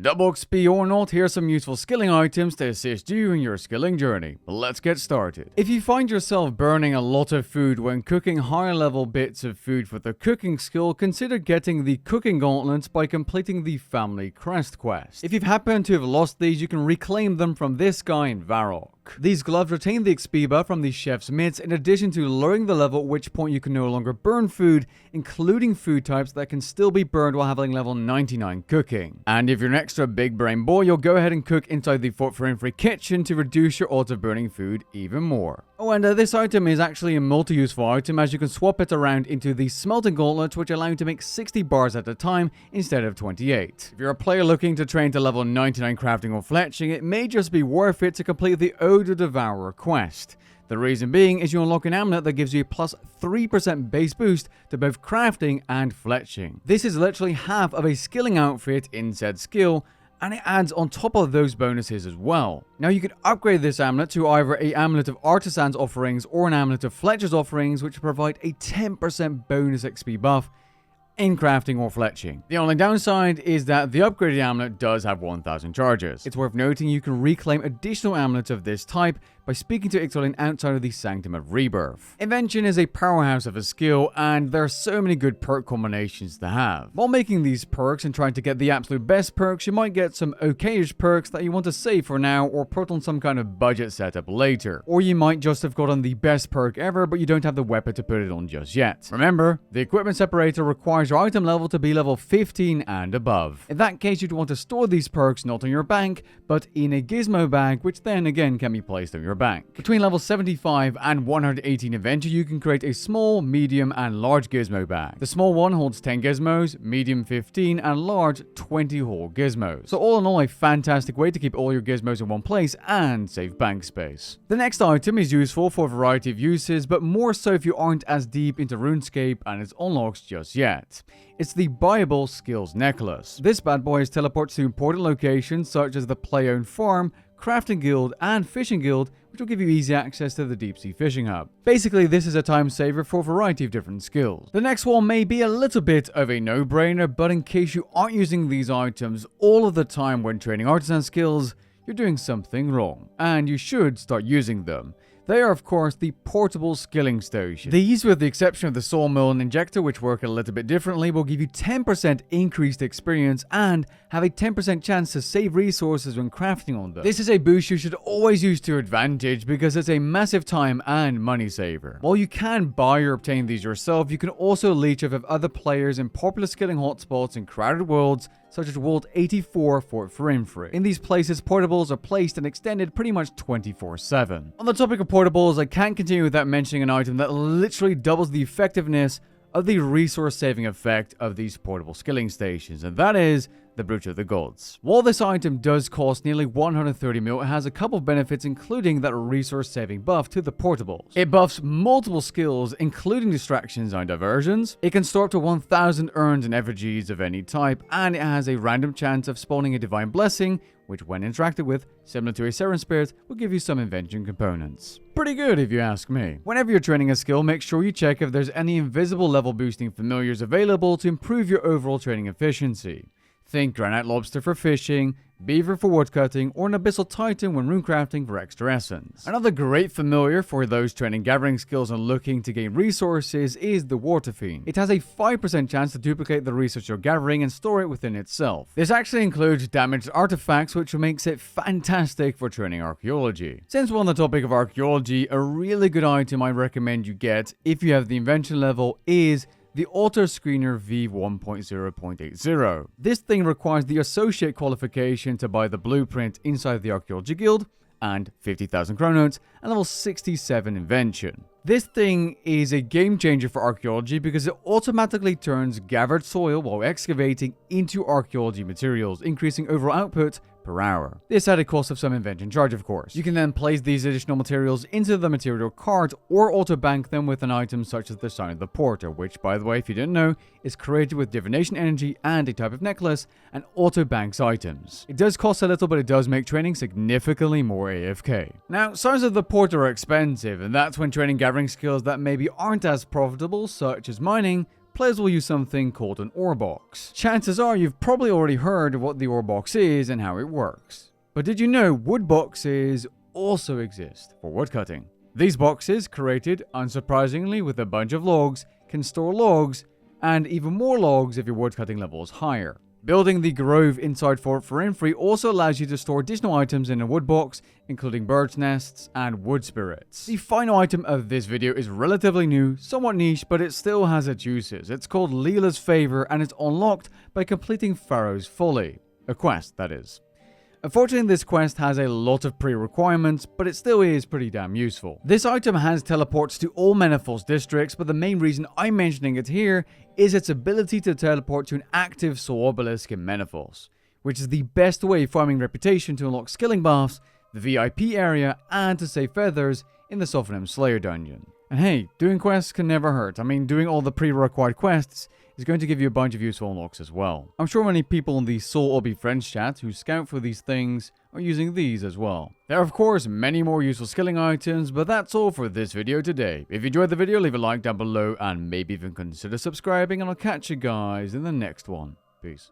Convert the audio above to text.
Double XP or not, here's some useful skilling items to assist you in your skilling journey. Let's get started. If you find yourself burning a lot of food when cooking higher level bits of food for the cooking skill, consider getting the cooking gauntlets by completing the family crest quest. If you've happened to have lost these, you can reclaim them from this guy in Varrock. These gloves retain the XP buff from the chef's mitts in addition to lowering the level at which point you can no longer burn food, including food types that can still be burned while having level 99 cooking. And if you're an extra big brain boy, you'll go ahead and cook inside the Fort Free kitchen to reduce your odds of burning food even more. Oh, and this item is actually a multi-useful item as you can swap it around into the smelting gauntlets, which allow you to make 60 bars at a time instead of 28. If you're a player looking to train to level 99 crafting or fletching, it may just be worth it to complete the Ode of Devourer quest. The reason being is you unlock an amulet that gives you a plus 3% base boost to both crafting and fletching. This is literally half of a skilling outfit in said skill, and it adds on top of those bonuses as well. Now you can upgrade this amulet to either an amulet of Artisan's offerings or an amulet of Fletcher's offerings, which provide a 10% bonus XP buff in crafting or fletching. The only downside is that the upgraded amulet does have 1000 charges. It's worth noting you can reclaim additional amulets of this type by speaking to Ixalan outside of the Sanctum of Rebirth. Invention is a powerhouse of a skill, and there are so many good perk combinations to have. While making these perks and trying to get the absolute best perks, you might get some okayish perks that you want to save for now or put on some kind of budget setup later. Or you might just have gotten the best perk ever, but you don't have the weapon to put it on just yet. Remember, the equipment separator requires your item level to be level 15 and above. In that case, you'd want to store these perks not on your bank, but in a gizmo bag, which then again can be placed on your bank. Between level 75 and 118 eventually, you can create a small, medium, and large gizmo bag. The small one holds 10 gizmos, medium 15, and large 20 whole gizmos. So all in all, a fantastic way to keep all your gizmos in one place and save bank space. The next item is useful for a variety of uses, but more so if you aren't as deep into Runescape and its unlocks just yet. It's the Buyable Skills Necklace. This bad boy is teleports to important locations such as the Play-Owned Farm, Crafting Guild, and Fishing Guild, which will give you easy access to the Deep Sea Fishing Hub. Basically, this is a time saver for a variety of different skills. The next one may be a little bit of a no-brainer, but in case you aren't using these items all of the time when training artisan skills, you're doing something wrong, and you should start using them. They are, of course, the portable skilling station. These, with the exception of the sawmill and injector, which work a little bit differently, will give you 10% increased experience and have a 10% chance to save resources when crafting on them. This is a boost you should always use to your advantage because it's a massive time and money saver. While you can buy or obtain these yourself, you can also leech off of other players in popular skilling hotspots in crowded worlds such as World 84 Fort Free. In these places, portables are placed and extended pretty much 24/7. On the topic of portables, I can't continue without mentioning an item that literally doubles the effectiveness of the resource saving effect of these portable skilling stations, and that is the Brooch of the Gods. While this item does cost nearly 130 mil, it has a couple of benefits, including that resource saving buff to the portables. It buffs multiple skills, including distractions and diversions. It can store up to 1000 urns and effigies of any type, and it has a random chance of spawning a divine blessing, which when interacted with, similar to a Seren Spirit, will give you some invention components. Pretty good if you ask me. Whenever you're training a skill, make sure you check if there's any invisible level boosting familiars available to improve your overall training efficiency. Think Granite Lobster for fishing, Beaver for woodcutting, or an Abyssal Titan when runecrafting for extra essence. Another great familiar for those training gathering skills and looking to gain resources is the Water Fiend. It has a 5% chance to duplicate the resource you're gathering and store it within itself. This actually includes damaged artifacts, which makes it fantastic for training archaeology. Since we're on the topic of archaeology, a really good item I recommend you get if you have the invention level is the Auto Screener V1.0.80. This thing requires the associate qualification to buy the blueprint inside the Archaeology Guild and 50,000 chronotes and level 67 invention. This thing is a game changer for archaeology because it automatically turns gathered soil while excavating into archaeology materials, increasing overall output per hour. This at a cost of some invention charge, of course. You can then place these additional materials into the material cart or auto-bank them with an item such as the Sign of the Porter, which, by the way, if you didn't know, is created with divination energy and a type of necklace and auto-banks items. It does cost a little, but it does make training significantly more AFK. Now, Signs of the Porter are expensive, and that's when training gathering skills that maybe aren't as profitable, such as mining, players will use something called an ore box. Chances are you've probably already heard of what the ore box is and how it works. But did you know wood boxes also exist for woodcutting? These boxes, created unsurprisingly with a bunch of logs, can store logs, and even more logs if your woodcutting level is higher. Building the Grove inside Fort Free also allows you to store additional items in a wood box, including birds' nests and wood spirits. The final item of this video is relatively new, somewhat niche, but it still has its uses. It's called Leela's Favor, and it's unlocked by completing Pharaoh's Folly. A quest, that is. Unfortunately, this quest has a lot of pre-requirements, but it still is pretty damn useful. This item has teleports to all Menethil's districts, but the main reason I'm mentioning it here is its ability to teleport to an active soul obelisk in Menethil's, which is the best way farming reputation to unlock skilling buffs, the VIP area, and to save feathers in the Sophonim Slayer dungeon. And hey, doing quests can never hurt. I mean, doing all the pre-required quests is going to give you a bunch of useful unlocks as well. I'm sure many people in the Soul Obby Friends chat who scout for these things are using these as well. There are of course many more useful skilling items, but that's all for this video today. If you enjoyed the video, leave a like down below and maybe even consider subscribing, and I'll catch you guys in the next one. Peace.